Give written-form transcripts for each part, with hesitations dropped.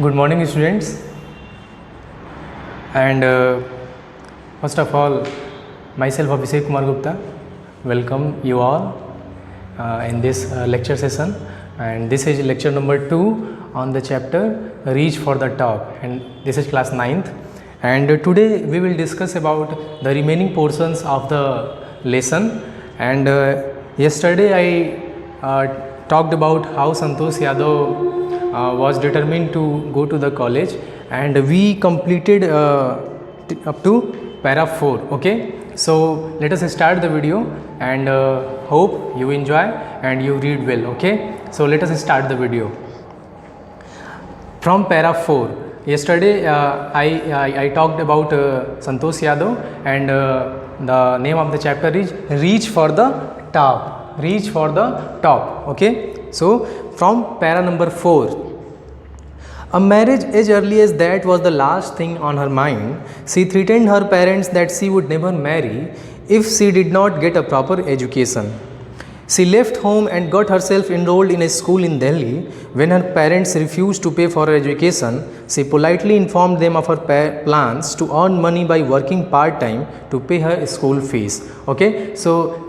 Good morning, students. And first of all, myself Abhishek Kumar Gupta welcome you all in this lecture session, and this is lecture number 2 on the chapter Reach for the Top, and this is class 9th. And today we will discuss about the remaining portions of the lesson. And yesterday I talked about how Santosh Yadav was determined to go to the college, and we completed up to para 4. Okay, so let us start the video, and hope you enjoy and you read well. Okay, so let us start the video from para 4. Yesterday I talked about Santosh Yadav, and the name of the chapter is Reach for the Top. Reach for the Top. Okay, so from para number 4. A marriage as early as that was the last thing on her mind. She threatened her parents that she would never marry if she did not get a proper education. She left home and got herself enrolled in a school in Delhi. When her parents refused to pay for her education, she politely informed them of her plans to earn money by working part-time to pay her school fees. Okay, so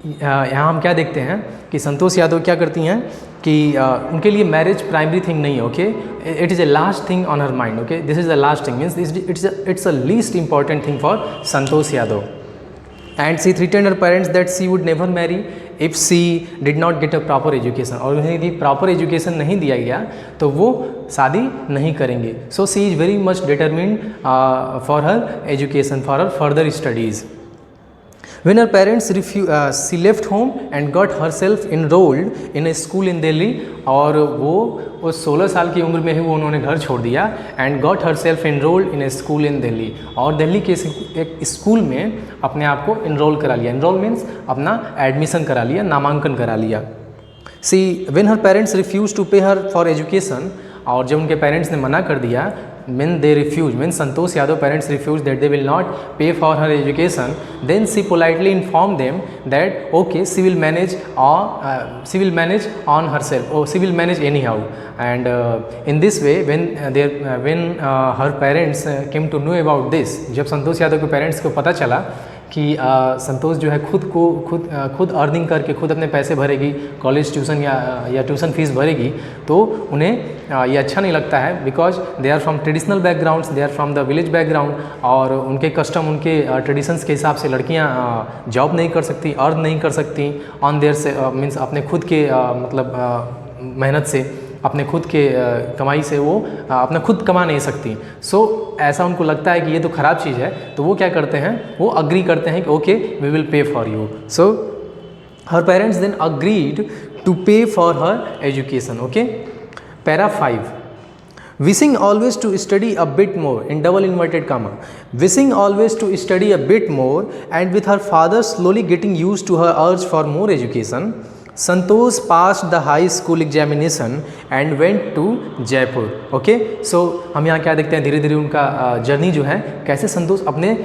यहाँ हम क्या देखते हैं कि संतोष यादव क्या करती हैं कि उनके लिए मैरिज प्राइमरी थिंग नहीं है. Okay, it is a last thing on her mind. Okay, this is the last thing, means it's a least important thing for Santosh Yadav. And she threatened her parents that she would never marry if she did not get a proper education. और उन्हें यदि proper education नहीं दिया गया तो वो शादी नहीं करेंगे. So she is very much determined for her education, for her further studies. When her parents refused, she left home and got herself enrolled in a school in Delhi. और वो उस 16 साल की उम्र में ही वो उन्होंने घर छोड़ दिया. and got herself enrolled in a school in Delhi. और दिल्ली के एक स्कूल में अपने आप को इनरोल करा लिया. इनरोल मीन्स अपना एडमिशन करा लिया, नामांकन करा लिया. See, when her parents refused to pay her for education, और जब उनके पेरेंट्स ने मना कर दिया, when they refused, when Santosh Yadav parents refused that they will not pay for her education, then she politely informed them that okay, she will manage, or she will manage on herself, or she will manage anyhow. And in this way, when her parents came to know about this, जब संतोष यादव के parents को पता चला कि संतोष जो है खुद earning करके खुद अपने पैसे भरेगी, कॉलेज ट्यूशन या ट्यूशन फीस भरेगी, तो उन्हें ये अच्छा नहीं लगता है. Because they are from traditional backgrounds, they are from the village background, और उनके कस्टम, उनके ट्रेडिशंस के हिसाब से लड़कियां जॉब नहीं कर सकती, अर्न नहीं कर सकती ऑन देयर से, मीन्स अपने खुद के मतलब मेहनत से, अपने खुद के कमाई से वो अपना खुद कमा नहीं सकती. सो ऐसा उनको लगता है कि ये तो ख़राब चीज़ है, तो वो क्या करते हैं, वो अग्री करते हैं कि okay, we will pay for you. So her parents then agreed to pay for her education. Okay, para 5. Wishing always to study a bit more, in double inverted comma, wishing always to study a bit more, and with her father slowly getting used to her urge for more education, Santosh passed the high school examination and went to Jaipur. Okay, so हम यहाँ क्या देखते हैं, धीरे धीरे उनका journey जो है, कैसे संतोष अपने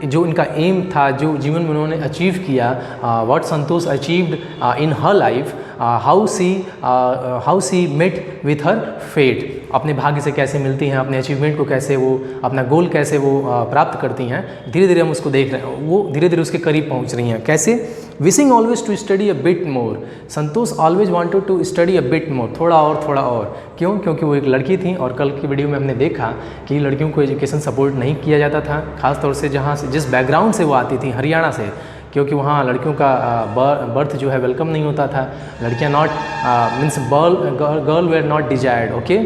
जो इनका एम था, जो जीवन में उन्होंने अचीव किया, what Santosh achieved in her life, how she met with her fate, अपने भाग्य से कैसे मिलती हैं, अपने अचीवमेंट को कैसे वो, अपना गोल कैसे वो प्राप्त करती हैं. धीरे धीरे हम उसको देख रहे हैं, वो धीरे धीरे उसके करीब पहुंच रही हैं. कैसे? Wishing always to study a bit more. Santosh always wanted to study a bit more, थोड़ा और. क्यों? क्योंकि वो एक लड़की थी, और कल की वीडियो में हमने देखा कि लड़कियों को एजुकेशन सपोर्ट नहीं किया जाता था, खासतौर से जहाँ से, जिस बैकग्राउंड से वो आती थी, हरियाणा से, क्योंकि वहाँ लड़कियों का बर्थ जो है वेलकम नहीं होता था. लड़कियाँ not means girl were not desired. Okay,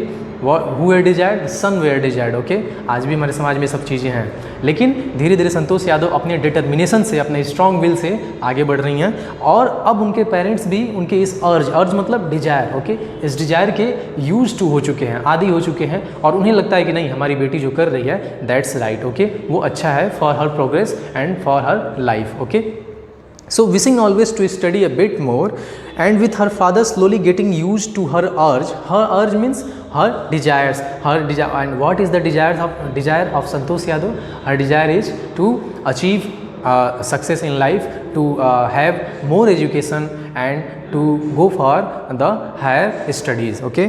who were desired, son were desired. Okay, आज भी हमारे समाज में सब चीज़ें हैं. लेकिन धीरे धीरे संतोष यादव अपने डिटर्मिनेशन से, अपने स्ट्रॉन्ग विल से आगे बढ़ रही हैं, और अब उनके पेरेंट्स भी उनके इस अर्ज मतलब डिजायर, ओके, इस डिजायर के यूज टू हो चुके हैं, आदी हो चुके हैं, और उन्हें लगता है कि नहीं, हमारी बेटी जो कर रही है दैट्स राइट. ओके, वो अच्छा है for her progress and for her life. Okay, so wishing always to study a bit more, and with her father slowly getting used to her urge means her desires, and what is the desire of Santosh Yadav? Her desire is to achieve success in life, to have more education and to go for the higher studies. Okay,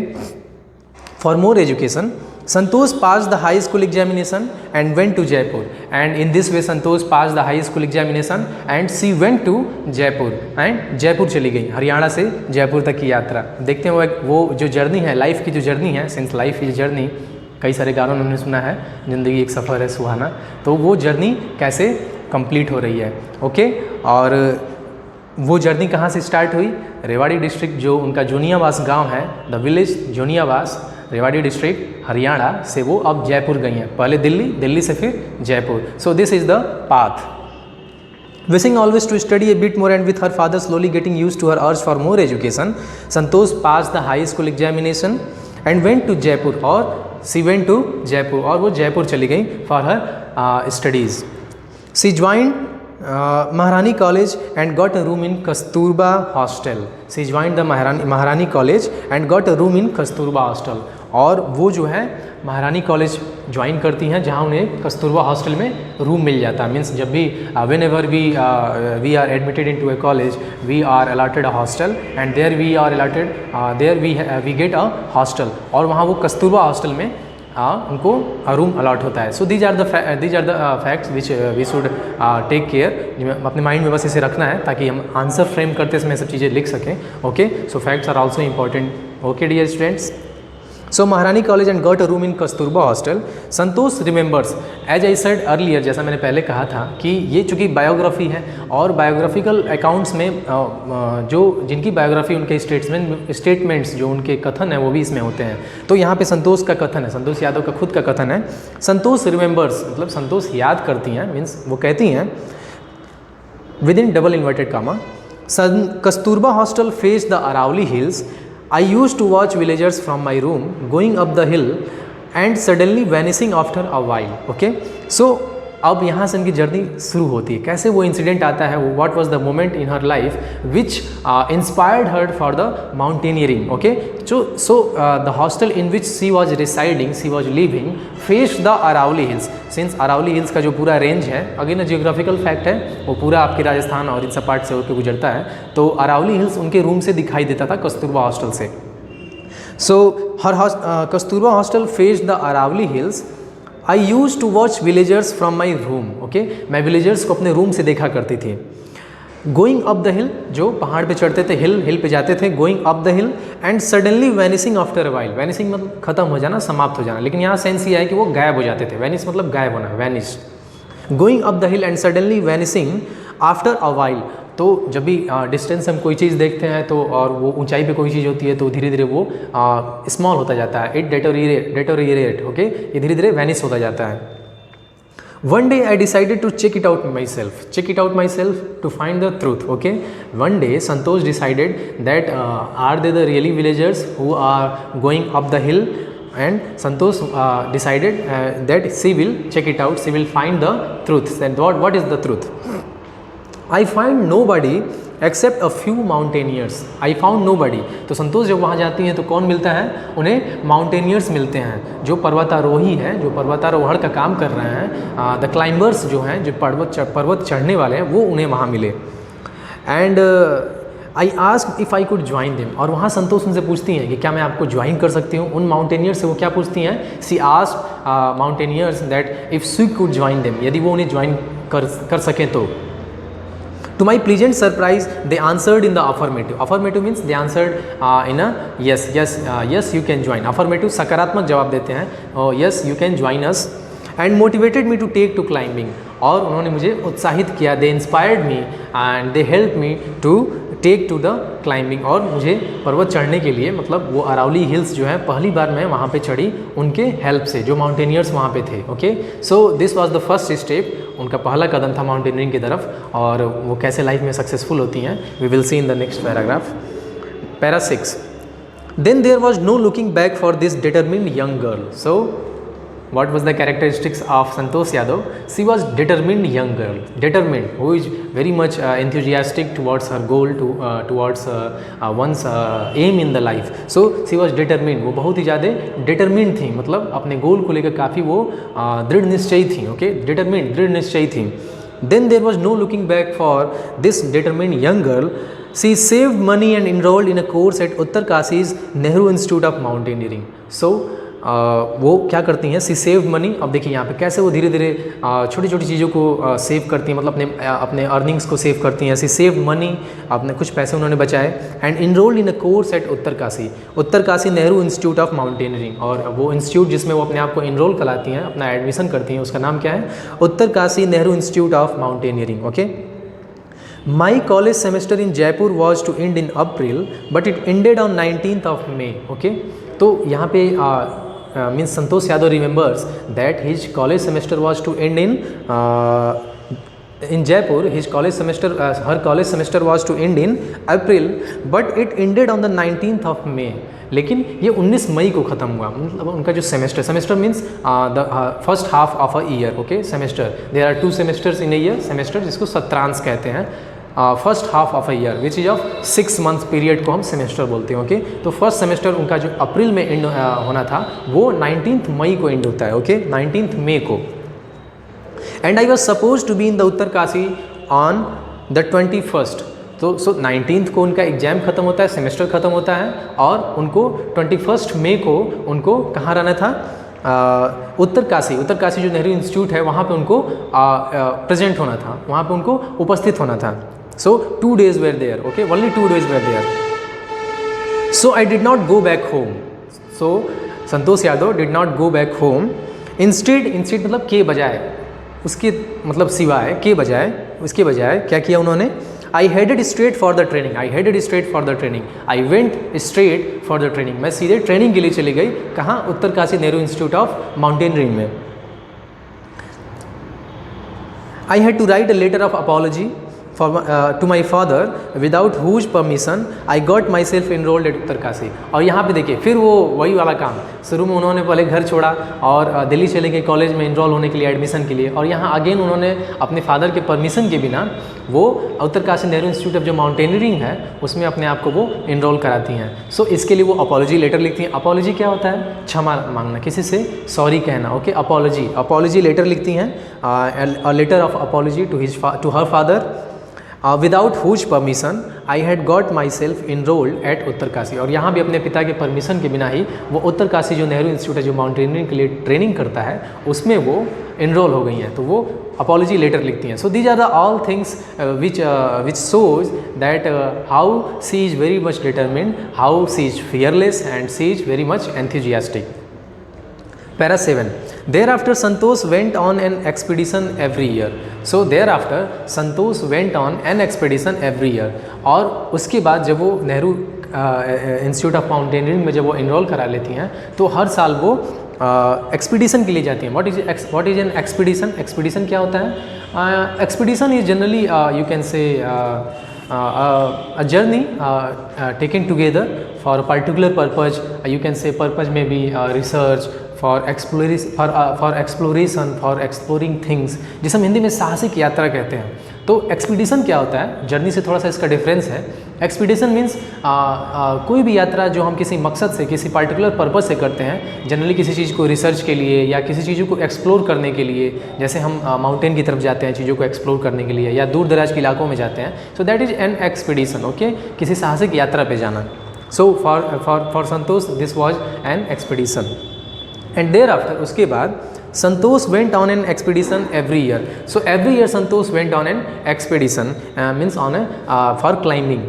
For more education, Santosh passed the high school examination and went to Jaipur. And in this way, Santosh passed the high school examination and she went to Jaipur. And Jaipur चली गई, हरियाणा से जयपुर तक की यात्रा। देखते हैं वो जो जर्नी है, लाइफ की जो जर्नी है, सिंस लाइफ इज जर्नी, कई सारे गानों में हमने सुना है, ज़िंदगी एक सफ़र है सुहाना, तो वो जर्नी कैसे कंप्लीट हो रही है। ओके, और वो जर्नी कहाँ से स्टार्ट हुई? रेवाड़ी डिस्ट्रिक्ट, जो उनका जोनियावास गांव है, the village Joniyawas, Rewari district Haryana से वो अब जयपुर गई हैं। पहले दिल्ली, दिल्ली से फिर जयपुर। सो this is the path. Wishing always to study a bit more and with her father slowly getting used to her urge for more education, Santosh passed the high school examination and went to Jaipur, और she went to Jaipur, और वो जयपुर चली गई for her studies. She joined Maharani College and got a room in Kasturba Hostel. She joined the Maharani College and got a room in Kasturba Hostel. और वो जो है महारानी कॉलेज ज्वाइन करती हैं, जहाँ उन्हें कस्तूरबा हॉस्टल में रूम मिल जाता है। मीन्स जब भी whenever we are admitted into a college, we are allotted a hostel and there we are allotted, there we get a hostel, और वहाँ वो कस्तूरबा हॉस्टल में उनको रूम अलॉट होता है। So these are the facts which we should take care. अपने mind में बस इसे रखना है ताकि हम आंसर फ्रेम करते समय सब चीज़ें लिख सकें। Okay, so facts are also important. Okay dear students, so Maharani college and got a room in Kasturba hostel. Santosh remembers, as I said earlier, जैसा मैंने पहले कहा था कि ये चूँकि बायोग्राफी है और बायोग्राफिकल अकाउंट्स में जो जिनकी बायोग्राफी, उनके स्टेटमेंट्स जो उनके कथन है वो भी इसमें होते हैं। तो यहाँ पे संतोष का कथन है, संतोष यादव का खुद का कथन है। संतोष रिमेंबर्स मतलब संतोष याद करती हैं, मीन्स वो कहती हैं with in double inverted comma, Kasturba hostel face the Aravalli hills. I used to watch villagers from my room going up the hill and suddenly vanishing after a while. Okay, so अब यहाँ से इनकी जर्नी शुरू होती है। कैसे वो इंसिडेंट आता है, what was the moment in her life which inspired her for the mountaineering. Okay, so the hostel in which she was residing, she was living, face the Aravalli hills. Since Aravalli hills का जो पूरा range है, again geographical fact है, वो पूरा आपके राजस्थान और इन सब पार्ट से होकर गुजरता है, तो अरावली हिल्स उनके रूम से दिखाई देता था कस्तूरबा हॉस्टल से। So her Kasturba hostel face the Aravalli hills. I use to watch villagers from my room. Okay, मैं विलेजर्स को अपने रूम से देखा करती थी। गोइंग अप द हिल, जो पहाड़ पे चढ़ते थे, हिल पे जाते थे, going up the hill and suddenly वैनिसिंग after a while. वैनिसिंग मतलब खत्म हो जाना, समाप्त हो जाना, लेकिन यहाँ सेंस ये है कि वो गायब हो जाते थे। वैनिस मतलब गायब होना, vanish. Going up the hill and suddenly वैनिसिंग after a while. तो जब भी डिस्टेंस से हम कोई चीज़ देखते हैं तो, और वो ऊंचाई पे कोई चीज़ होती है तो धीरे धीरे वो स्मॉल होता जाता है, इट डेटोरिएट। ओके, ये धीरे धीरे वैनिस होता जाता है। One day I decided to check it out myself to find the truth. Okay, one day Santosh decided that are they the really villagers who are going up the hill, and Santosh decided that she will check it out, she will find the truth. And what is the truth? I find nobody except a few mountaineers. I found nobody. तो संतोष जब वहाँ जाती हैं तो कौन मिलता है उन्हें? माउंटेनियर्स मिलते हैं, जो पर्वतारोही हैं, जो पर्वतारोहण का काम कर रहे हैं, द क्लाइंबर्स जो हैं, जो पर्वत चढ़ने वाले हैं, वो उन्हें वहाँ मिले। And I ask if I could join them, और वहाँ संतोष उनसे पूछती हैं कि क्या मैं आपको ज्वाइन कर सकती हूँ। उन माउंटेनियर्स से वो क्या पूछती हैं? She ask mountaineers that if she could join them, यदि वो उन्हें ज्वाइन कर सकें तो। To my pleasant surprise, they answered in the affirmative. Affirmative means they answered in a yes, yes you can join. Affirmative सकारात्मक जवाब देते हैं, yes you can join us, and motivated me to take to climbing. और उन्होंने मुझे उत्साहित किया, they inspired me and they helped me to take to the climbing, और मुझे पर्वत चढ़ने के लिए, मतलब वो अरावली हिल्स जो है पहली बार मैं वहाँ पे चढ़ी उनके हेल्प से, जो माउंटेनियर्स वहाँ पे थे। Okay, so this was the first step, उनका पहला कदम था माउंटेनियरिंग की तरफ, और वो कैसे लाइफ में सक्सेसफुल होती हैं we will see in the next paragraph. Para 6, then there was no looking back for this determined young girl. So what was the characteristics of Santosh Yadav? She was determined young girl, determined, who is very much enthusiastic towards her goal, towards one's aim in the life. So she was determined, वो बहुत ही ज़्यादा determined थी, मतलब अपने गोल को लेकर काफ़ी वो दृढ़ निश्चयी थी। ओके, determined, दृढ़ निश्चयी थी। Then there was no looking back for this determined young girl. She saved money and enrolled in a course at Uttarkashi's Nehru institute of mountaineering. So वो क्या करती हैं, सी सेव मनी। अब देखिए यहाँ पे कैसे वो धीरे धीरे छोटी छोटी चीज़ों को सेव करती हैं, मतलब अपने अर्निंग्स को सेव करती हैं। सी सेव मनी, अपने कुछ पैसे उन्होंने बचाए। And enrolled in a course eight Uttarkashi Nehru institute of mountaineering. और वो इंस्टीट्यूट जिसमें वो अपने आप को इनरोल कराती हैं, अपना एडमिशन करती हैं, उसका नाम क्या है, Uttarkashi Nehru institute of Mountaineering. Okay. My college semester in Jaipur was to end in April but it ended on 19th of May। Okay. तो यहाँ पे means Santosh Yadav remembers that his college semester was to end in Jaipur. His college semester, her college semester was to end in April, but it ended on the 19th of May. लेकिन ये 19 मई को ख़त्म हुआ। मतलब उनका जो semester means the first half of a year. Okay. Semester, there are 2 semesters in a year. Semester जिसको सत्रांश कहते हैं। First half of a year which is of 6 months period को हम सेमेस्टर बोलते हैं। ओके। तो फर्स्ट सेमेस्टर उनका जो अप्रैल में एंड होना था वो 19th मई को एंड होता है। ओके। 19th मई को। And I was suppose to be in the Uttarkashi on the 21st। तो 19th को उनका एग्जाम ख़त्म होता है, सेमेस्टर ख़त्म होता है, और उनको 21st मई को उनको कहाँ रहना था, उत्तरकाशी जो नेहरू इंस्टीट्यूट है वहाँ पे उनको प्रेजेंट होना था, वहाँ पे उनको उपस्थित होना था। So 2 days were there, okay, only 2 days were there. So I did not go back home. So Santosh Yadav did not go back home. Instead मतलब के बजाय, उसके मतलब सिवाय, के बजाय, उसके बजाय क्या किया उन्होंने, I headed straight for the training. I went straight for the training. मैं सीधे ट्रेनिंग के लिए चली गई। कहाँ, Uttarkashi Nehru institute of mountaineering में। I had to write a letter of apology to my father without whose permission I got myself enrolled at Uttarkashi. और यहाँ पे देखिए फिर वो वही वाला काम, शुरू में उन्होंने पहले घर छोड़ा और दिल्ली चले गए कॉलेज में इनरोल होने के लिए, एडमिशन के लिए, और यहाँ अगेन उन्होंने अपने फादर के परमिशन के बिना वो उत्तरकाशी नेहरू इंस्टीट्यूट ऑफ जो माउंटेनियरिंग है उसमें अपने आप को वो इनरोल कराती हैं। सो इसके लिए वो अपॉलॉजी लेटर लिखती हैं। अपॉलॉजी क्या होता है, क्षमा मांगना, किसी से सॉरी कहना। ओके। अपॉलॉजी लेटर लिखती हैं, a letter of apology to her father without whose permission I had got myself enrolled at Uttarkashi. और यहाँ भी अपने पिता के परमिशन के बिना ही वो उत्तरकाशी जो नेहरू इंस्टीट्यूट है जो माउंटेनियरिंग के लिए ट्रेनिंग करता है उसमें वो इनरोल हो गई हैं। तो वो अपॉलॉजी लेटर लिखती हैं। So these are the all things which shows that how she is very much determined, how she is fearless and she is very much enthusiastic. Para 7. Thereafter Santosh went on an expedition every year. So thereafter Santosh went on an expedition every year. और उसके बाद जब वो Nehru institute of mountaineering में जब वो enrol करा लेती हैं तो हर साल वो एक्सपीडिशन के लिए जाती हैं। What is an expedition? Expedition क्या होता है? Expedition is generally you can से a journey taken together for a particular purpose. You can say purpose may be research, for exploration, for exploring things, जिसे हम हिंदी में साहसिक यात्रा कहते हैं। तो एक्सपीडिशन क्या होता है, जर्नी से थोड़ा सा इसका डिफरेंस है। एक्सपीडिशन मीन्स कोई भी यात्रा जो हम किसी मकसद से, किसी पार्टिकुलर पर्पज से करते हैं, जनरली किसी चीज़ को रिसर्च के लिए या किसी चीज़ों को एक्सप्लोर करने के लिए, जैसे हम माउंटेन की तरफ जाते हैं चीज़ों को एक्सप्लोर करने के लिए, या दूर दराज के इलाकों में जाते हैं। So that is an expedition. Okay. किसी साहसिक यात्रा पे जाना। So for Santosh this was an expedition. And thereafter, उसके बाद Santosh went on an expedition every year. So every year Santosh went on an expedition, means on a for climbing.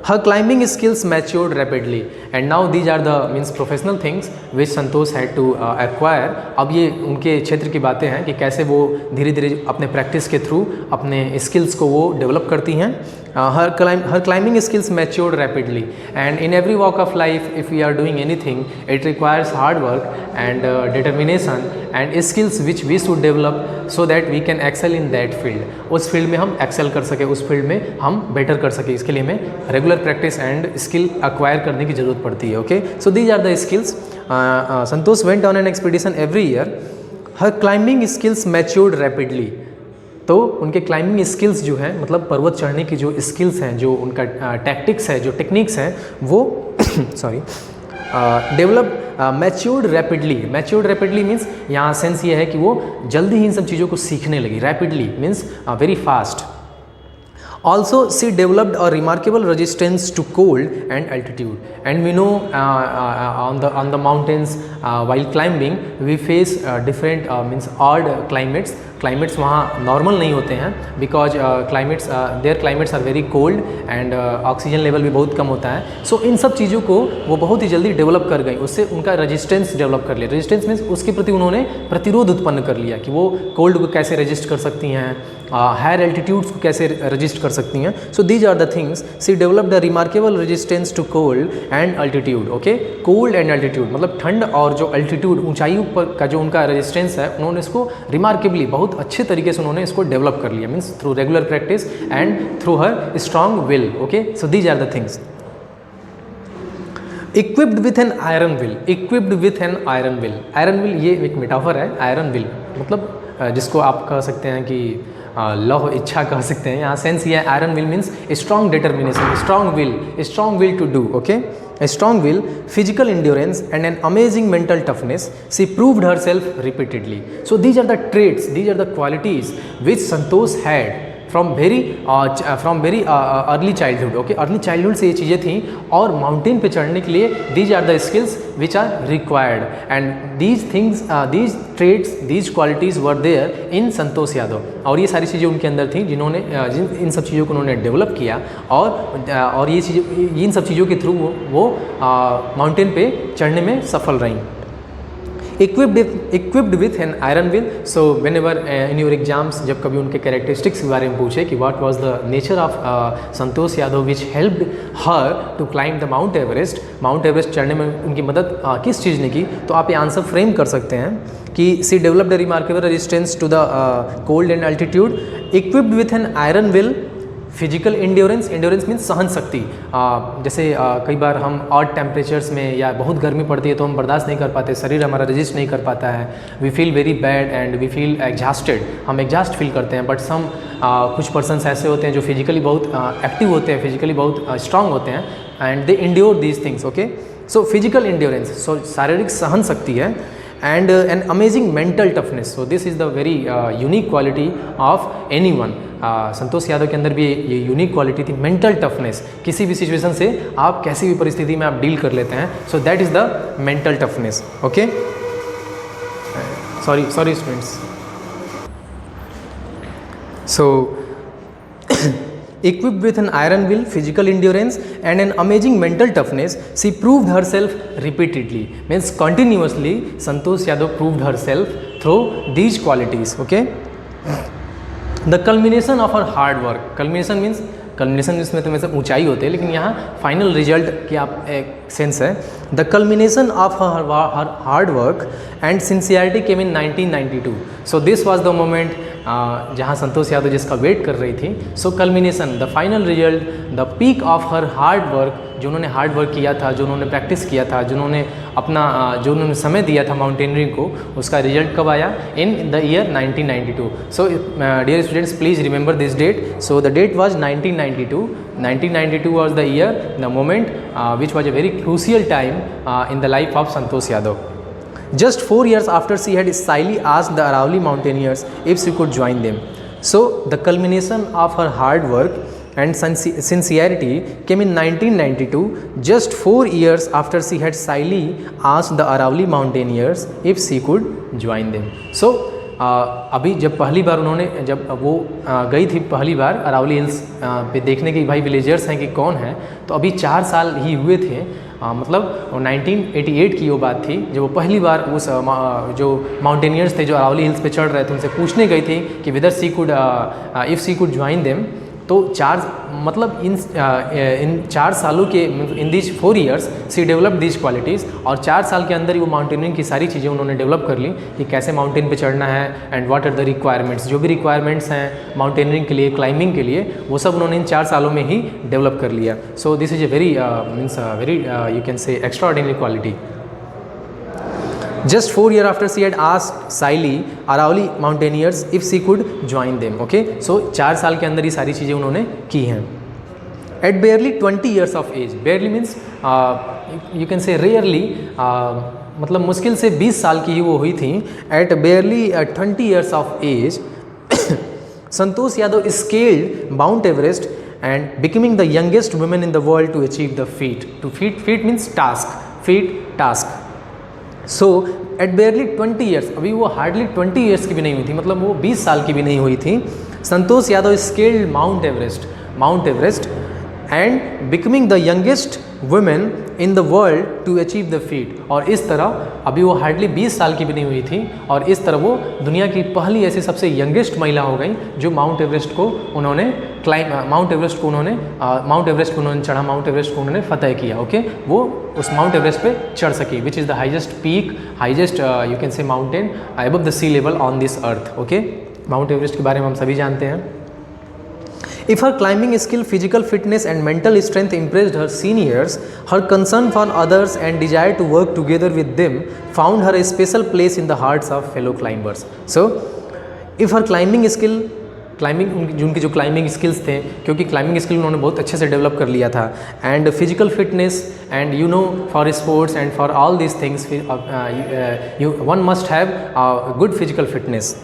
Her climbing skills matured rapidly, and now these are the means professional things which Santosh had to acquire. अब ये उनके क्षेत्र की बातें हैं कि कैसे वो धीरे धीरे अपने प्रैक्टिस के थ्रू अपने स्किल्स को वो डेवलप करती हैं। her climbing skills matured rapidly, and in every walk of life if we are doing anything it requires hard work and determination and skills which we should develop so that we can excel in that field. उस field में हम Excel कर सके, उस field में हम better कर सके, इसके लिए हमें regular practice and skill acquire करने की ज़रूरत पड़ती है। Okay. So these are the skills. Santosh went on an expedition every year. Her climbing skills matured rapidly. तो उनके क्लाइंबिंग स्किल्स जो हैं, मतलब पर्वत चढ़ने की जो स्किल्स हैं, जो उनका टैक्टिक्स है, जो टेक्निक्स हैं, वो sorry develop matured rapidly. Matured rapidly means यहाँ सेंस ये है कि वो जल्दी ही इन सब चीज़ों को सीखने लगी। Rapidly means very fast. Also, she developed a remarkable resistance to cold and altitude. And we know on the mountains while climbing we face different means odd climates वहाँ नॉर्मल नहीं होते हैं because there climates are very cold and oxygen level भी बहुत कम होता है. सो इन सब चीज़ों को वो बहुत ही जल्दी डेवलप कर गई, उससे उनका रेजिस्टेंस डेवलप कर लिया. रेजिस्टेंस मीन्स उसके प्रति उन्होंने प्रतिरोध उत्पन्न कर लिया कि वो कोल्ड को कैसे रेजिस्ट कर सकती हैं, हायर एल्टीट्यूड्स को कैसे रजिस्ट कर सकती हैं. So these are the things she developed a remarkable resistance to cold and altitude. Okay, cold and altitude मतलब ठंड और जो अल्टीट्यूड ऊंचाइयों पर का जो उनका रेजिस्टेंस है, उन्होंने इसको रिमार्केबली बहुत अच्छे तरीके से उन्होंने इसको डेवलप कर लिया. Means through regular practice and through her strong will. Okay, so these are the things. Equipped with an iron will. Equipped with an iron will. Iron will ये एक मेटाफर है. आयरन विल मतलब जिसको आप कह सकते हैं कि लौह इच्छा कह सकते हैं. यहाँ सेंस ये है iron will means strong determination, strong will to do. Okay, a strong will, physical endurance and an amazing mental toughness. She proved herself repeatedly. So these are the traits, these are the qualities which Santosh had from very early childhood. Okay, early childhood से ये चीज़ें थी और mountain पे चढ़ने के लिए these are the skills which are required and these things, these traits, these qualities were there in Santosh Yadav. और ये सारी चीज़ें उनके अंदर थी जिन्होंने इन सब चीज़ों को उन्होंने डेवलप किया और ये चीज़ें, इन सब चीज़ों के थ्रू वो माउंटेन पे चढ़ने में सफल रहीं. equipped with an iron will. So whenever in your exams जब कभी उनके कैरेक्टरिस्टिक्स के बारे में पूछे कि what was the nature of Santosh Yadav which helped her to climb the Mount Everest, mount Everest चढ़ने में उनकी मदद किस चीज़ ने की, तो आप ये आंसर फ्रेम कर सकते हैं कि सी developed a remarkable resistance to the cold and altitude, equipped with an iron will, physical endurance. Endurance means सहन शक्ति. जैसे कई बार हम ऑड टेम्परेचर्स में या बहुत गर्मी पड़ती है तो हम बर्दाश्त नहीं कर पाते, शरीर हमारा रजिस्ट नहीं कर पाता है. We feel very bad and we feel exhausted, हम एग्जॉस्ट फील करते हैं. बट सम कुछ पर्सनस ऐसे होते हैं जो फिजिकली बहुत एक्टिव होते हैं, फिजिकली बहुत स्ट्रांग होते हैं and they endure these things. Okay, so physical endurance, so शारीरिक सहन शक्ति है and an amazing mental toughness. So this is the very unique quality of any one. Santosh Yadav के अंदर भी ये यूनिक क्वालिटी थी, मेंटल टफनेस. किसी भी सिचुएशन से आप कैसी भी परिस्थिति में आप डील कर लेते हैं. So that is the mental toughness. Okay, sorry students. So equipped with an iron will, physical endurance and an amazing mental toughness, she proved herself repeatedly. Means continuously Santosh Yadav proved herself through these qualities. Okay, the culmination of her hard work. Culmination means इसमें तो मतलब ऊंचाई होते हैं, लेकिन यहाँ final result की आप एक सेंस है. The culmination of her hard work and sincerity came in 1992. So this was the moment जहाँ संतोष यादव जिसका वेट कर रही थी. So culmination, the final result, the peak of her hard work, जो उन्होंने हार्ड वर्क किया था, जो उन्होंने प्रैक्टिस किया था, जो उन्होंने समय दिया था माउंटेनरिंग को, उसका रिजल्ट कब आया? In the year 1992. So dear students, please remember this date. So the date was 1992. 1992 was the year, the moment which was a very crucial time in the life of Santosh Yadav. Just 4 years after she had shyly asked the Aravalli mountaineers if she could join them. So the culmination of her hard work and sincerity came in 1992, just 4 years after she had shyly asked the Aravalli mountaineers if she could join them. So अभी जब पहली बार जब वो गई थी पहली बार Aravalli hills पे देखने के भाई विलेजर्स हैं कि कौन है, तो अभी 4 साल ही हुए थे. मतलब 1988 की वो बात थी जब वो पहली बार उस जो माउंटेनियर्स थे जो अरावली हिल्स पे चढ़ रहे थे उनसे पूछने गई थी कि whether she could if she could join them. तो इन 4 सालों के in these 4 years she develop these qualities, और 4 साल के अंदर ही वो माउंटेनियरिंग की सारी चीज़ें उन्होंने डेवलप कर ली कि कैसे माउंटेन पे चढ़ना है and what are the requirements. जो भी रिक्वायरमेंट्स हैं माउंटेनियरिंग के लिए, क्लाइंबिंग के लिए, वो सब उन्होंने इन 4 सालों में ही डेवलप कर लिया. सो this is a very very you can से extraordinary quality. Just 4 years after she had asked shyly Aravalli mountaineers if she could join them. Okay, so 4 साल के अंदर ये सारी चीज़ें उन्होंने की हैं. At barely 20 years of age, barely means you can say rarely, मतलब मुश्किल से 20 साल की ही वो हुई थी. At barely 20 years of age, Santosh Yadav scaled Mount Everest and becoming the youngest woman in the world to achieve the feat. To feat means task, feat task. So at barely 20 years, अभी वो hardly 20 years की भी नहीं हुई थी, मतलब वो 20 साल की भी नहीं हुई थी, Santosh Yadav scaled Mount Everest and becoming the youngest women in the world to achieve the feat. और इस तरह अभी वो हार्डली 20 साल की भी नहीं हुई थी और इस तरह वो दुनिया की पहली ऐसी सबसे यंगेस्ट महिला हो गई जो माउंट एवरेस्ट को उन्होंने चढ़ा, माउंट एवरेस्ट को उन्होंने फतेह किया. ओके, वो उस माउंट एवरेस्ट पे चढ़ सकी, which is the highest peak, highest you can say mountain above the sea level on this earth. Okay, Mount Everest के बारे में हम सभी जानते हैं. If her climbing skill, physical fitness and mental strength impressed her seniors, her concern for others and desire to work together with them found her a special place in the hearts of fellow climbers. So, if her climbing skill, उनकी जो climbing skills थे, क्योंकि climbing skill उन्होंने बहुत अच्छे से develop कर लिया था, and physical fitness and you know for sports and for all this things one must have good physical fitness.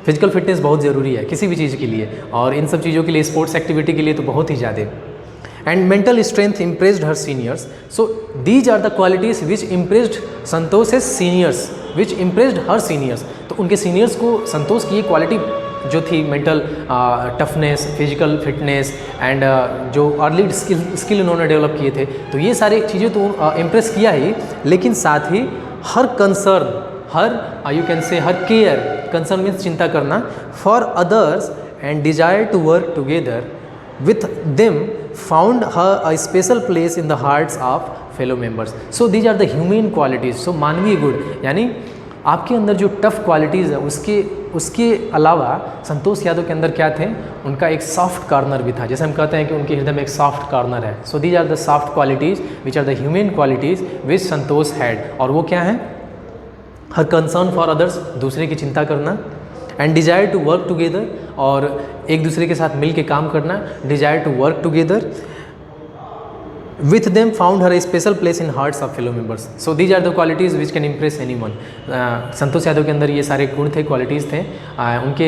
Physical fitness बहुत ज़रूरी है किसी भी चीज़ के लिए, और इन सब चीज़ों के लिए, स्पोर्ट्स एक्टिविटी के लिए तो बहुत ही ज़्यादा. And mental strength impressed her seniors. So these are the qualities which impressed Santosh seniors, which impressed her seniors. तो उनके सीनियर्स को संतोष की ये क्वालिटी जो थी, mental toughness, physical fitness and जो अर्ली स्किल उन्होंने डेवलप किए थे, तो ये सारी चीज़ें तो इम्प्रेस किया ही, लेकिन साथ ही her concern, her you can say her care, concern means चिंता करना, for others and desire to work together with them found her a special place in the hearts of fellow members. So these are the human qualities. So मानवीय गुण, यानी आपके अंदर जो tough qualities है उसके अलावा संतोष यादव के अंदर क्या थे, उनका एक सॉफ्ट कॉर्नर भी था. जैसे हम कहते हैं कि उनके हृदय में एक सॉफ्ट कॉर्नर है. So these are the soft qualities which are the human qualities which Santosh had. और वो क्या है? हर कंसर्न फॉर अदर्स, दूसरे की चिंता करना, and desire to work together, और एक दूसरे के साथ मिल के काम करना, desire to work together with them found her a special place in hearts of fellow members. So these are the qualities which can impress anyone. संतोष यादव के अंदर ये सारे गुण थे, क्वालिटीज़ थे. उनके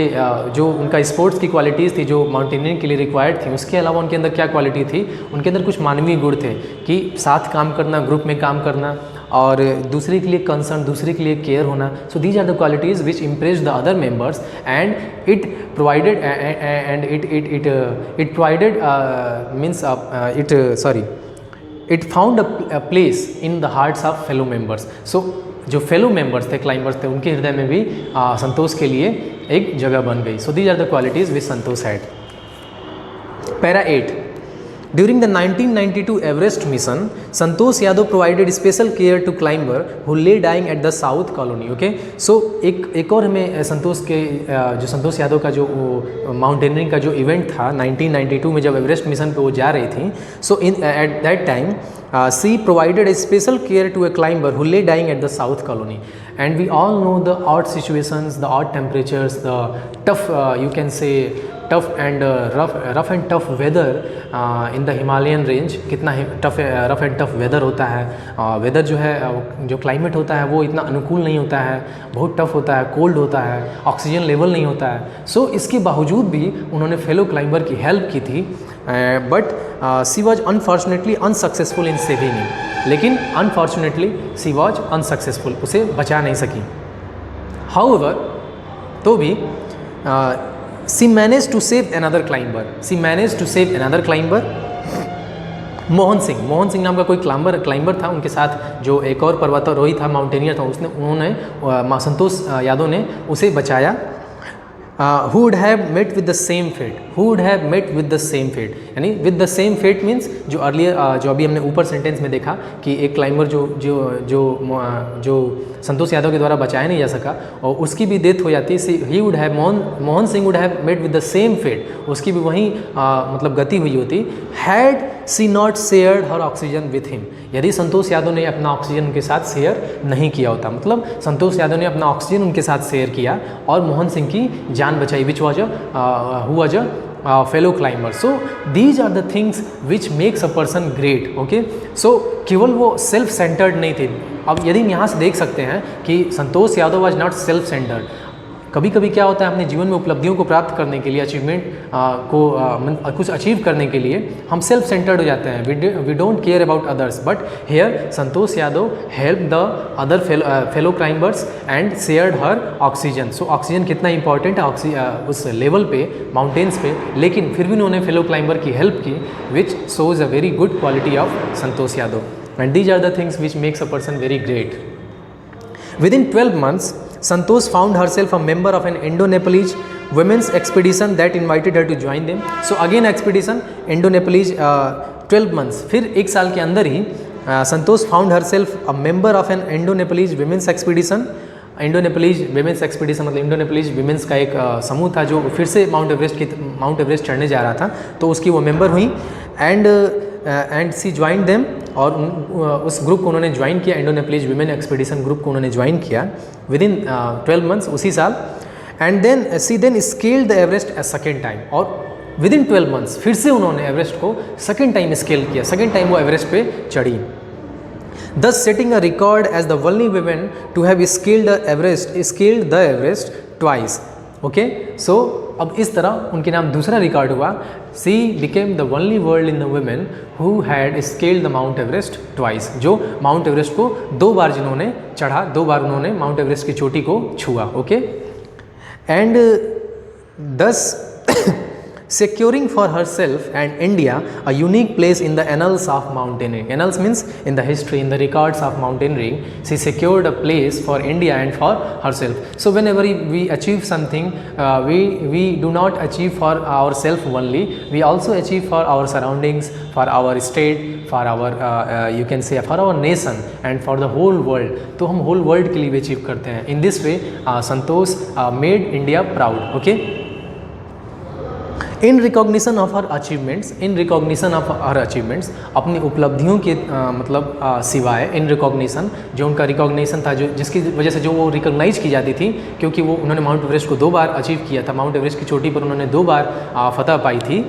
जो उनका स्पोर्ट्स की क्वालिटीज़ थी जो माउंटेनियरिंग के लिए रिक्वायर्ड थी, उसके अलावा उनके अंदर क्या क्वालिटी थी, उनके अंदर कुछ मानवीय गुण थे कि साथ काम करना, ग्रुप में काम करना, और दूसरे के लिए कंसर्न, दूसरे के लिए केयर होना. So these are the qualities which impress the other members and it provided it found a place in the hearts of fellow members. So जो फेलो मेंबर्स थे, क्लाइंबर्स थे, उनके हृदय में भी संतोष के लिए एक जगह बन गई. So these are the qualities which Santosh had. Para 8. During the 1992 Everest mission, Santosh Yadav provided special care to climber who lay dying at the South Colony. Okay, so एक और हमें संतोष के जो संतोष यादव का जो माउंटेनियरिंग का जो इवेंट था 1992 में, जब एवरेस्ट मिशन पे वो जा रही थी, so at that time she provided a special care to a climber who lay dying at the South Colony. And we all know the odd situations, the odd temperatures, the tough you can say tough and rough and tough weather in the Himalayan range. कितना rough and tough weather होता है. Weather जो है, जो climate होता है वो इतना अनुकूल नहीं होता है, बहुत टफ होता है, कोल्ड होता है, ऑक्सीजन लेवल नहीं होता है. सो इसके बावजूद भी उन्होंने फेलो क्लाइंबर की हेल्प की थी, but she was unfortunately unsuccessful in saving him. लेकिन अनफॉर्चुनेटली सी वॉज अनसक्सेसफुल, उसे बचा नहीं सकी. हाउएवर, तो भी she manage to save another climber. Mohan Singh नाम का कोई क्लाइंबर था, उनके साथ जो एक और पर्वतारोही था, माउंटेनियर था, उन्होंने संतोष यादव ने उसे बचाया. who would have met with the same fate, यानी with the same fate means जो अर्लियर जो अभी हमने ऊपर सेंटेंस में देखा कि एक क्लाइंबर जो संतोष यादव के द्वारा बचाया नहीं जा सका और उसकी भी डेथ हो जाती, Mohan Singh would have met with the same fate, उसकी भी वहीं मतलब गति हुई होती. Had she not shared her oxygen with him, यदि संतोष यादव ने अपना ऑक्सीजन उनके साथ शेयर नहीं किया होता, मतलब संतोष यादव ने अपना ऑक्सीजन उनके साथ शेयर किया और मोहन सिंह की जान बचाई, which was a fellow climber. So these are the things which makes a person great. Okay, so केवल वो सेल्फ सेंटर्ड नहीं थे. अब यदि हम यहाँ से देख सकते हैं कि Santosh Yadav was not self centred, कभी कभी क्या होता है, अपने जीवन में उपलब्धियों को प्राप्त करने के लिए, अचीवमेंट कुछ अचीव करने के लिए हम सेल्फ सेंटर्ड हो जाते हैं, we don't care about others. But here Santosh Yadav help the other fellow climbers and shared her oxygen. So oxygen कितना इंपॉर्टेंट है उस लेवल पे, माउंटेन्स पे, लेकिन फिर भी उन्होंने फेलो क्लाइंबर की हेल्प की, which shows a very good quality of Santosh Yadav. And these are the things which makes a person very great. Within 12 months, Santosh found herself a member of an Indo-Nepalese women's expedition that invited her to join them. So again expedition, Indo-Nepalese 12 months. फिर एक साल के अंदर ही Santosh found herself a member of an Indo Nepalese women's expedition. Indo Nepalese women's expedition मतलब Indo Nepalese women's का एक समूह था जो फिर से माउंट एवरेस्ट चढ़ने जा रहा था, तो उसकी वो मेंबर हुई। एंड सी ज्वाइन देम, और उस ग्रुप को उन्होंने ज्वाइन किया, इंडो-नेपलीज विमेन एक्सपीडिशन ग्रुप को उन्होंने ज्वाइन किया विदिन 12 मंथ्स, उसी साल। And then she scaled the Everest a second time, और विदिन 12 मंथ्स फिर से उन्होंने एवरेस्ट को सेकेंड टाइम स्केल किया, सेकेंड टाइम वो एवरेस्ट पे चढ़ी। thus setting a record as the only women to have scaled the Everest twice. Okay, so अब इस तरह उनके नाम दूसरा रिकॉर्ड हुआ। सी became the only world in the women who had scaled the mount Everest twice, जो mount Everest को 2 बार जिन्होंने चढ़ा, 2 बार उन्होंने माउंट एवरेस्ट की चोटी को छुआ। ओके, एंड दस securing for herself and India a unique place in the annals of mountaineering. Annals means in the history, in the records of mountaineering. She secured a place for India and for herself. So whenever we achieve something, we do not achieve for ourselves only. We also achieve for our surroundings, for our state, for our you can say for our nation and for the whole world. तो हम whole world के लिए भी achieve करते हैं. In this way, Santosh made India proud. Okay. In recognition of her achievements, अपनी उपलब्धियों के मतलब सिवाय, इन रिकॉग्निशन जो उनका रिकॉग्निशन था, जो जिसकी वजह से जो वो रिकॉग्नाइज की जाती थी, क्योंकि वो उन्होंने माउंट एवरेस्ट को 2 बार अचीव किया था, माउंट एवरेस्ट की चोटी पर उन्होंने 2 बार फतह पाई थी।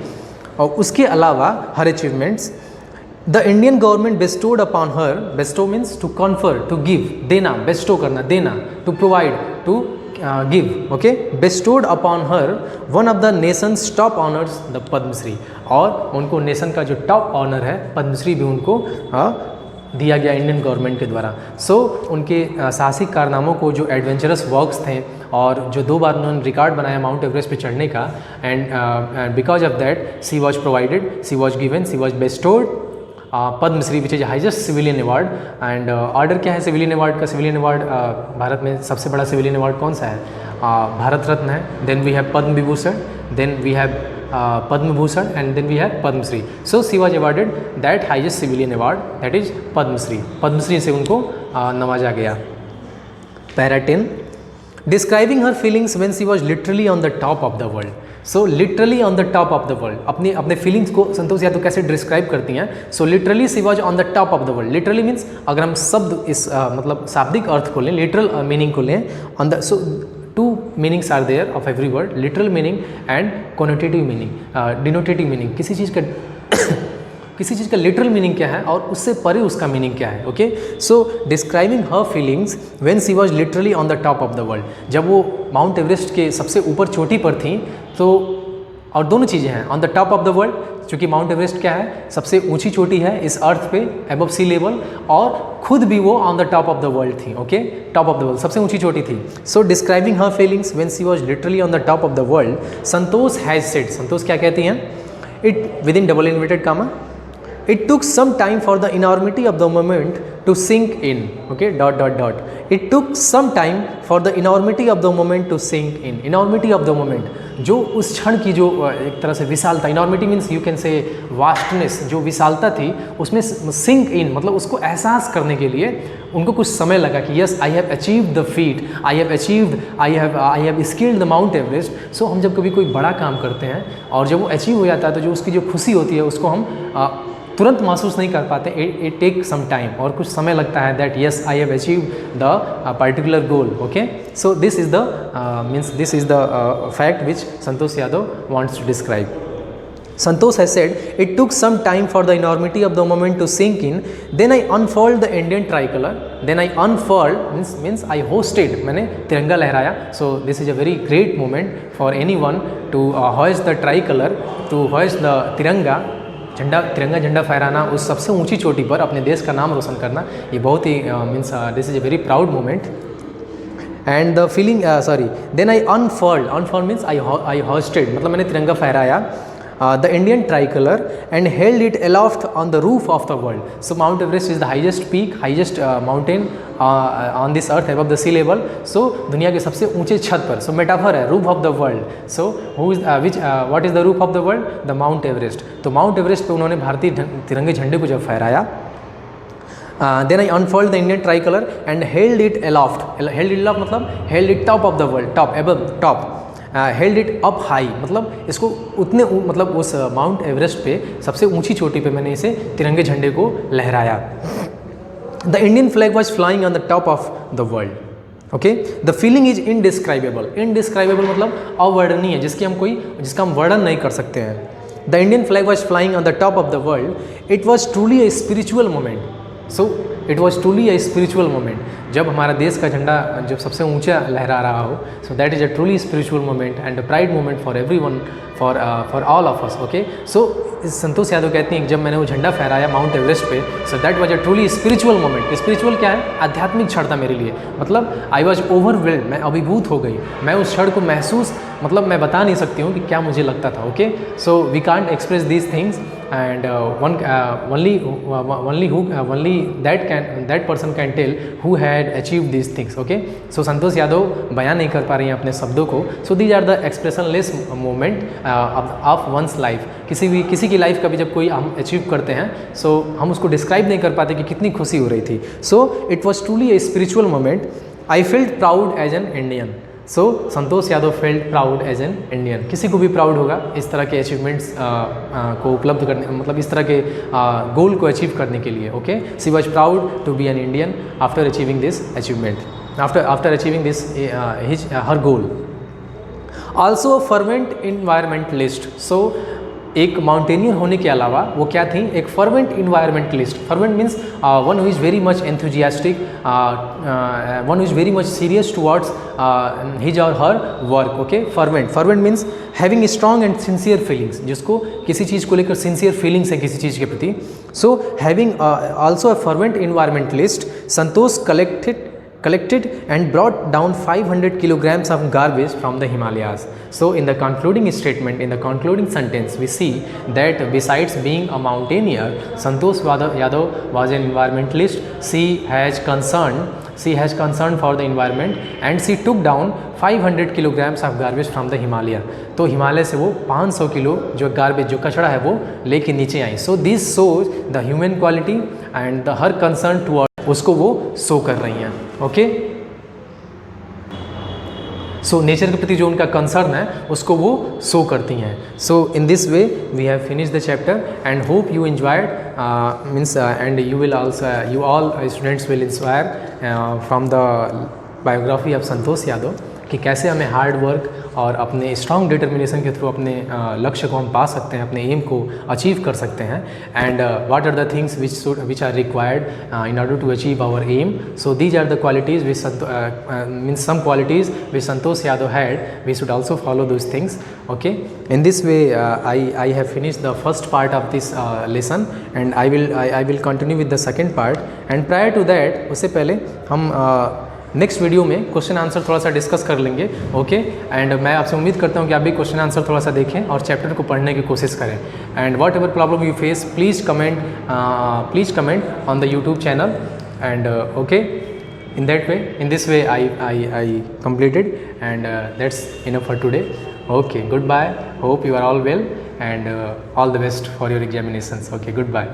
और उसके अलावा her achievements, the Indian government bestowed upon her, bestow means to confer, to give, देना, बेस्टो करना, देना, to provide, to give, okay, bestowed upon her one of the nation's top honors, the Padmashri, और उनको नेशन का जो top honour है पद्मश्री भी उनको दिया गया इंडियन गवर्नमेंट के द्वारा। सो उनके साहसिक कारनामों को, जो एडवेंचरस वर्क्स थे और जो 2 बार उन्होंने रिकॉर्ड बनाया माउंट एवरेस्ट पे चढ़ने का, and because of that she was provided, she was given, she was bestowed Padmashri which is highest civilian award. And order क्या है सिविलियन अवार्ड का? सिविलियन अवार्ड भारत में सबसे बड़ा सिविलियन अवार्ड कौन सा है? भारत रत्न है, then we have Padma Vibhushan, then we have Padma Bhushan, and then we have Padmashri. So she was awarded that highest civilian award, that is Padmashri. Padmashri से उनको नवाजा गया। Para 10, describing her feelings when she was literally on the top of the world. So literally on the top of the world, अपने feelings को संतोष यादव कैसे describe करती हैं? So literally C was on the top of the world. Literally means अगर हम शब्द इस मतलब शाब्दिक अर्थ को लें, लिटरल मीनिंग को लें, on the, so 2 meanings are there of every word, literal meaning and connotative meaning, denotative meaning. किसी चीज़ का लिटरल मीनिंग क्या है और उससे परे उसका मीनिंग क्या है। Okay, so describing her feelings when she was literally on the top of the world, जब वो माउंट एवरेस्ट के सबसे ऊपर चोटी पर थी, तो और दोनों चीज़ें हैं, on the top of the world, क्योंकि माउंट एवरेस्ट क्या है? सबसे ऊंची चोटी है इस अर्थ पे, अबव सी लेवल, और खुद भी वो on the top of the world थी। Okay, top of the world, सबसे ऊंची चोटी थी। So describing her feelings when she was literally on the top of the world, Santosh has said, Santosh क्या कहती हैं? It within double inverted commas, it took some time for the enormity of the moment to sink in. Okay, dot dot dot. It took some time for the enormity of the moment to sink in. Enormity of the moment, जो उस क्षण की जो एक तरह से विशालता, enormity means you can say vastness, जो विशालता थी उसमें sink in मतलब उसको एहसास करने के लिए उनको कुछ समय लगा कि yes I have achieved the feat, I have scaled the Mount Everest. So हम जब कभी कोई बड़ा काम करते हैं और जब वो अचीव हो जाता है तो जो उसकी जो खुशी होती है उसको हम तुरंत महसूस नहीं कर पाते, इट टेक सम टाइम, और कुछ समय लगता है, that yes I have achieve the particular goal. Okay, so this is the means this is the fact which Santosh Yadav wants to describe. Santosh has said, it took some time for the enormity of the moment to sink in. Then I unfurled the Indian tricolor. Then I unfurled means I hosted. मैंने तिरंगा लहराया. So this is a very great moment for anyone to hoist the tricolor, to hoist the तिरंगा. तिरंगा झंडा फहराना, उस सबसे ऊंची चोटी पर अपने देश का नाम रोशन करना, ये बहुत ही means this is a very proud moment. And the feeling then I unfurled means I hoisted, मतलब मैंने तिरंगा फहराया the Indian tricolor and held it aloft on the roof of the world. So Mount Everest is the highest peak, highest mountain on this earth above the sea level. So दुनिया के सबसे ऊंचे छत पर. So metaphor है roof of the world. So who is what is the roof of the world? The Mount Everest. तो Mount Everest पे उन्होंने भारतीय तिरंगे झंडे को जब फहराया, then I unfurled the Indian tricolor and held it aloft. Held it aloft मतलब held it top of the world, top above top. Held it up high, मतलब इसको उतने मतलब उस माउंट एवरेस्ट पे सबसे ऊंची चोटी पे मैंने इसे तिरंगे झंडे को लहराया. The Indian flag was flying on the top of the world. Okay, the feeling is indescribable. Indescribable मतलब अवर्णनीय, जिसका हम वर्णन नहीं कर सकते हैं. The Indian flag was flying on the top of the world. It was truly a spiritual moment. So it was truly a spiritual moment. जब हमारा देश का झंडा जब सबसे ऊंचा लहरा रहा हो, so that is a truly spiritual moment and a pride moment for every one, for all of us. Okay, so Santosh Yadav कहती हैं कि जब मैंने वो झंडा फहराया माउंट एवरेस्ट पे, so that was a truly spiritual moment. Spiritual क्या है? आध्यात्मिक क्षण था मेरे लिए. मतलब आई वॉज ओवरवेल्ड, मैं अभिभूत हो गई. मैं उस क्षण को महसूस, मतलब मैं बता नहीं सकती हूँ कि क्या मुझे लगता था. Okay, so we can't express these things and only that person can tell who had achieved these things. Okay, so Santosh Yadav बयान नहीं कर पा रही हैं अपने शब्दों को. so these are the expressionless moment of one's life. किसी की लाइफ का भी जब कोई हम अचीव करते हैं, so हम उसको डिस्क्राइब नहीं कर पाते कि कितनी खुशी हो रही थी. so it was truly a spiritual moment. I felt proud as an Indian. So Santosh Yadav felt proud as an Indian. किसी को भी प्राउड होगा इस तरह के अचीवमेंट्स को उपलब्ध करने, मतलब इस तरह के गोल को अचीव करने के लिए. Okay, she was proud to be an Indian after achieving this achievement, after achieving this her goal. Also a fervent environmentalist. So एक माउंटेनियर होने के अलावा वो क्या थी? एक fervent environmentalist. Fervent means one who is very much enthusiastic, one who is very much serious towards his और her work. Okay, fervent means having strong and sincere feelings, जिसको किसी चीज़ को लेकर सिंसियर फीलिंग्स है किसी चीज़ के प्रति. So having also a fervent environmentalist, Santosh collected and brought down 500 kilograms of garbage from the Himalayas. So in the concluding statement, in the concluding sentence, we see that besides being a mountaineer, Santosh Yadav was an environmentalist. She has concern for the environment and she took down 500 kilograms of garbage from the Himalaya. तो हिमालय से वो 500 kilo जो garbage, जो कचरा है, वो लेके नीचे आई. So this shows the human quality and her concern towards, उसको वो शो कर रही हैं. ओके, सो नेचर के प्रति जो उनका कंसर्न है उसको वो शो करती हैं. So in this way we have finish the chapter and hope you enjoyed means and you will also, you all students will inspire from the biography of Santosh Yadav कि कैसे हमें हार्ड वर्क और अपने स्ट्रॉन्ग डिटर्मिनेशन के through अपने लक्ष्य को हम पा सकते हैं, अपने एम को अचीव कर सकते हैं. And what are the things which are required in order to achieve our aim. So these are the qualities which means some qualities which Santosh Yadav had. We should also follow those things. Okay, in this way I have finish the first part of this lesson and I will continue with the second part. And prior to that, उससे पहले हम next video में question answer थोड़ा सा discuss कर लेंगे. Okay, and मैं आपसे उम्मीद करता हूँ कि आप भी क्वेश्चन आंसर थोड़ा सा देखें और चैप्टर को पढ़ने की कोशिश करें. And what ever problem you face, please comment on the YouTube channel. And okay, in that way, in this way I completed, and that's enough for today. Okay, goodbye, hope you are all well, and all the best for your examinations. Okay, goodbye.